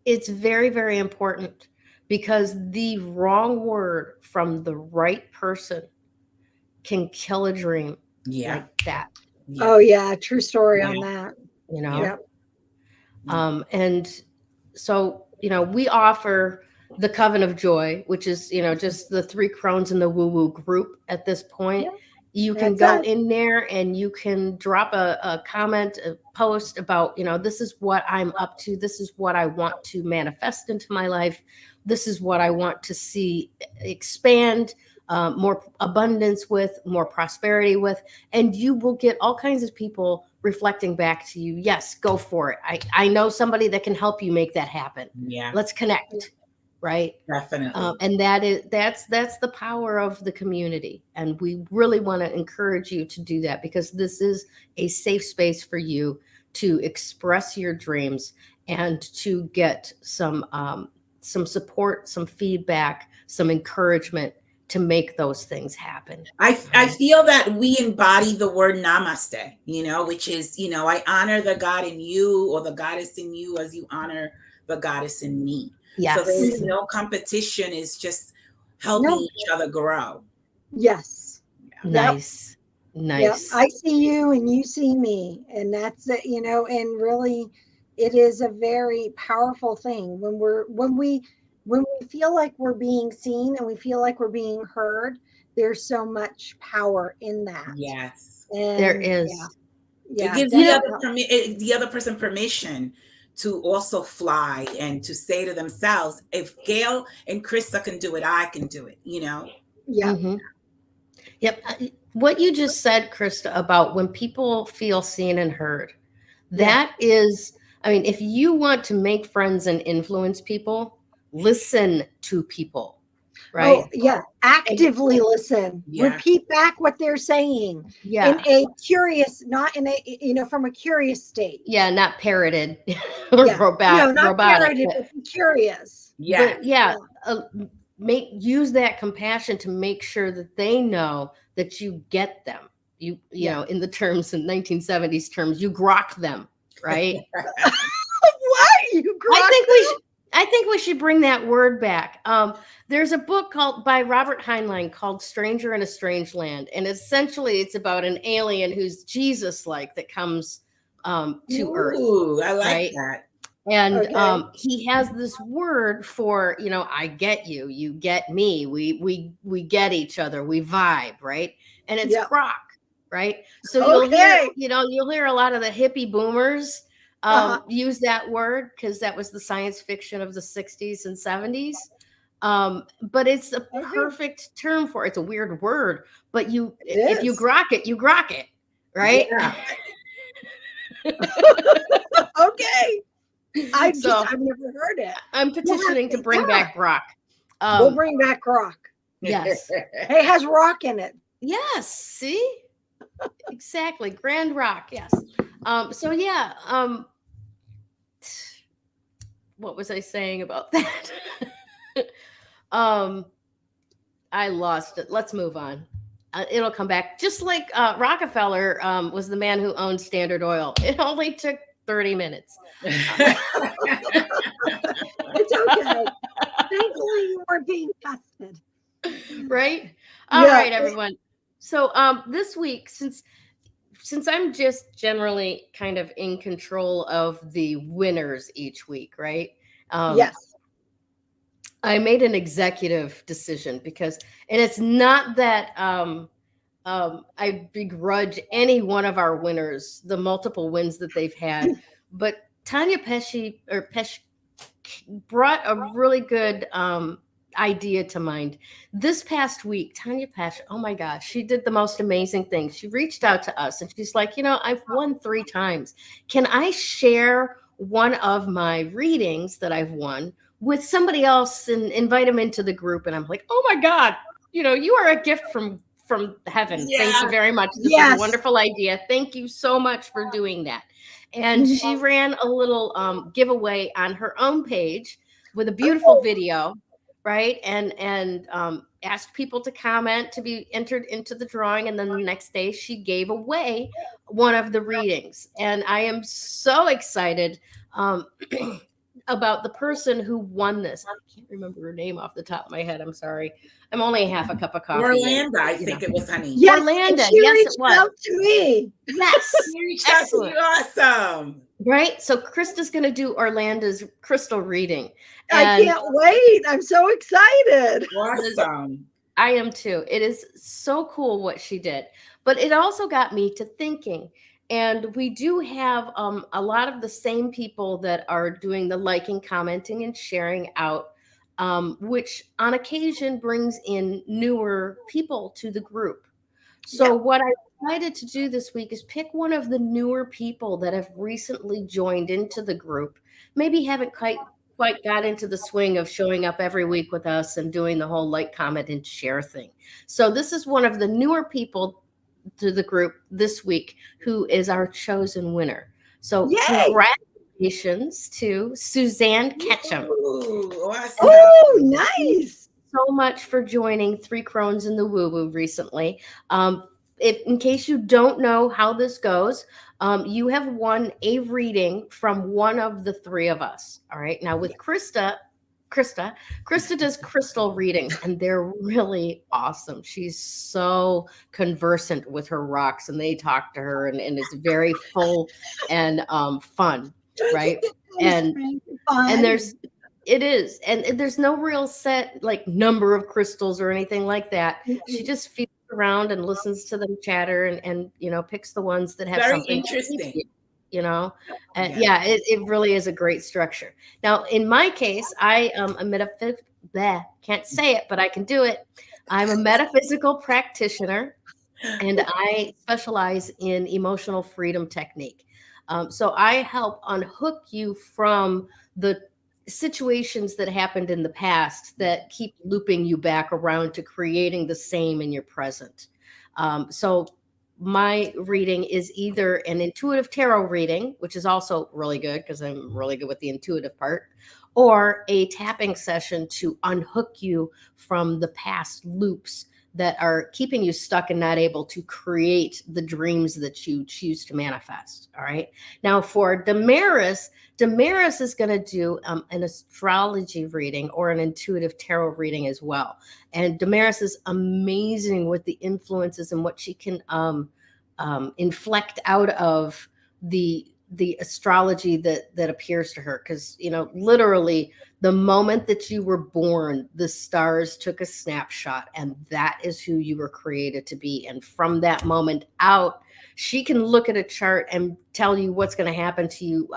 it's very, very important, because the wrong word from the right person can kill a dream like that. Oh yeah, true story on that. You know. And so, you know, we offer the Coven of Joy, which is, you know, just the 3 Crones in the woo-woo group at this point. You can go in there and you can drop a comment, a post about, you know, this is what I'm up to. This is what I want to manifest into my life. This is what I want to see expand, more abundance with, more prosperity with, and you will get all kinds of people reflecting back to you. Yes, go for it. I know somebody that can help you make that happen. Yeah. Let's connect. Right. Definitely. And that's the power of the community. And we really want to encourage you to do that, because this is a safe space for you to express your dreams and to get some support, some feedback, some encouragement to make those things happen. I feel that we embody the word namaste, you know, which is, you know, I honor the God in you, or the goddess in you, as you honor the goddess in me. Yes. So there's no competition. It's just helping each other grow. Yes. Nice. Nice. Yep. I see you and you see me. And that's it, you know, and really it is a very powerful thing when we feel like we're being seen and we feel like we're being heard. There's so much power in that. Yes. And there is. Yeah. It gives the other person permission to also fly and to say to themselves, if Gayle and Krista can do it, I can do it, you know? Yeah. Mm-hmm. Yep. What you just said, Krista, about when people feel seen and heard, that is, I mean, if you want to make friends and influence people, listen to people, right? Oh, yeah. Actively listen. Yeah. Repeat back what they're saying. Yeah. In a curious, not in a, you know, from a curious state. Yeah, not parroted or robotic. No, not parroted, but curious. Yeah. But use that compassion to make sure that they know that you get them. You know, in the terms, in 1970s terms, you grok them, right? What? You grok I think we should bring that word back. There's a book by Robert Heinlein called Stranger in a Strange Land. And essentially it's about an alien who's Jesus-like that comes to Earth. Ooh, I like that. And he has this word for, you know, I get you, you get me, we get each other, we vibe, right? And it's grok, right? So you'll hear a lot of the hippie boomers use that word, because that was the science fiction of the 60s and 70s. But it's a perfect term for it. It's a weird word, but if you grok it, right? Yeah. Okay. I've never heard it. I'm petitioning to bring back grok. We'll bring back grok. Yes. It has rock in it. Yes. See? Exactly. Grand Rock. Yes. So yeah. What was I saying about that? I lost it. Let's move on. It'll come back. Just like Rockefeller was the man who owned Standard Oil. It only took 30 minutes. It's okay. Thankfully, you were being tested. Right? All right, everyone. So this week, since I'm just generally kind of in control of the winners each week, right? Yes. I made an executive decision because, and it's not that I begrudge any one of our winners, the multiple wins that they've had, but Tanya Pesci brought a really good idea to mind. This past week, Tanya Pesci, oh my gosh, she did the most amazing thing. She reached out to us and she's like, I've won 3 times. Can I share one of my readings that I've won with somebody else and invite them into the group? And I'm like, oh my God, you are a gift from heaven. Yeah. Thank you very much. This is a wonderful idea. Thank you so much for doing that. And she ran a little giveaway on her own page with a beautiful video, right? And asked people to comment to be entered into the drawing. And then the next day she gave away one of the readings. And I am so excited about the person who won this. I can't remember her name off the top of my head. I'm sorry. I'm only half a cup of coffee. Orlando, I think it was, honey. Yes, Orlando. She reached out to me. Yes. She reached out to you. Awesome. Right? So Krista's going to do Orlando's crystal reading. I can't wait. I'm so excited. Awesome. I am too. It is so cool what she did. But it also got me to thinking. And we do have a lot of the same people that are doing the liking, commenting, and sharing out, which on occasion brings in newer people to the group. So what I decided to do this week is pick one of the newer people that have recently joined into the group, maybe haven't quite got into the swing of showing up every week with us and doing the whole like, comment, and share thing. So this is one of the newer people to the group this week who is our chosen winner. So congratulations to Suzanne Ketchum. Awesome. Oh, nice. So much for joining 3 Crones in the Woo Woo recently. In case you don't know how this goes, you have won a reading from one of the 3 of us. All right. Now with Krista does crystal readings, and they're really awesome. She's so conversant with her rocks, and they talk to her, and it's very full and fun, right? And there's no real set like number of crystals or anything like that. She just feels around and listens to them chatter and picks the ones that have very something interesting. And it really is a great structure. Now, in my case, I am a can't say it, but I can do it. I'm a metaphysical practitioner, and I specialize in emotional freedom technique. So I help unhook you from the situations that happened in the past that keep looping you back around to creating the same in your present. So my reading is either an intuitive tarot reading, which is also really good because I'm really good with the intuitive part, or a tapping session to unhook you from the past loops that are keeping you stuck and not able to create the dreams that you choose to manifest. All right. Now for Damaris is going to do an astrology reading or an intuitive tarot reading as well. And Damaris is amazing with the influences and what she can inflect out of the astrology that appears to her. Because, literally the moment that you were born, the stars took a snapshot, and that is who you were created to be. And from that moment out, she can look at a chart and tell you what's going to happen to you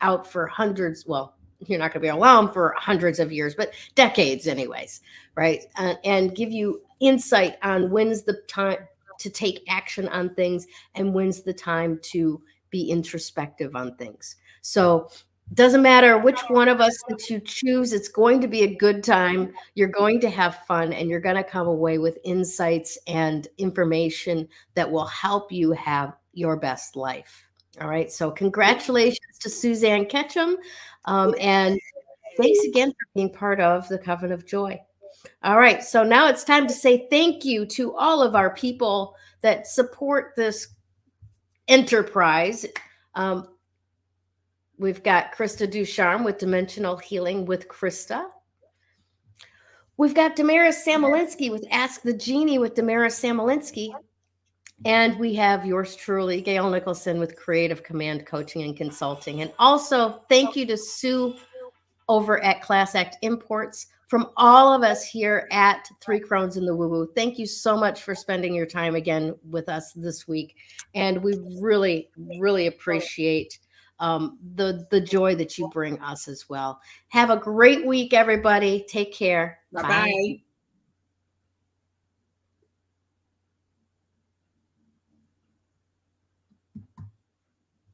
out for hundreds. Well, you're not going to be around for hundreds of years, but decades anyways, right? And give you insight on when's the time to take action on things and when's the time to be introspective on things. So Doesn't matter which one of us that you choose, it's going to be a good time. You're going to have fun, and you're going to come away with insights and information that will help you have your best life. All right. So congratulations to Suzanne Ketchum. And thanks again for being part of the Coven of Joy. All right. So now it's time to say thank you to all of our people that support this enterprise. We've got Krista Ducharme with Dimensional Healing with Krista. We've got Damaris Samolinski with Ask the Genie with Damaris Samolinski. And we have yours truly, Gayle Nicholson with Creative Command Coaching and Consulting. And also, thank you to Sue over at Class Act Imports. From all of us here at Three Crones in the Woo Woo, thank you so much for spending your time again with us this week. And we really, really appreciate the joy that you bring us as well. Have a great week, everybody. Take care. Bye-bye.